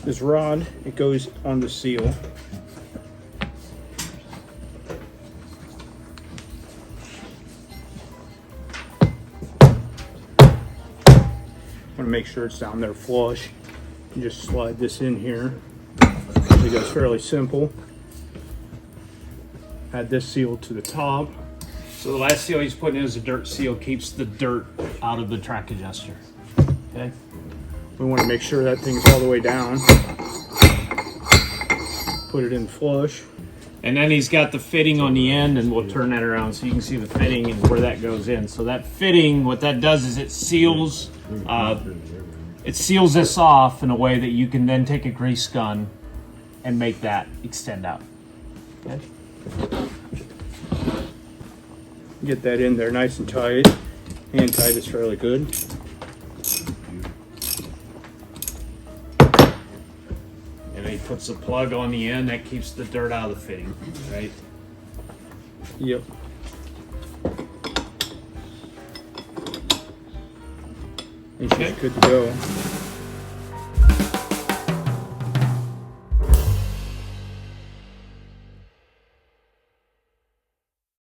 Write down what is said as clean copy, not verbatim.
This rod, it goes on the seal. Want to make sure it's down there flush. You just slide this in here. It goes fairly simple. Add this seal to the top. So the last seal he's putting in is a dirt seal, keeps the dirt out of the track adjuster. Okay. We want to make sure that thing's all the way down. Put it in flush. And then he's got the fitting on the end, and we'll turn that around so you can see the fitting and where that goes in. So that fitting, what that does is it seals this off in a way that you can then take a grease gun and make that extend out. Okay. Get that in there nice and tight. Hand tight is fairly good. And he puts the plug on the end that keeps the dirt out of the fitting, right? Yep. And she's good to go.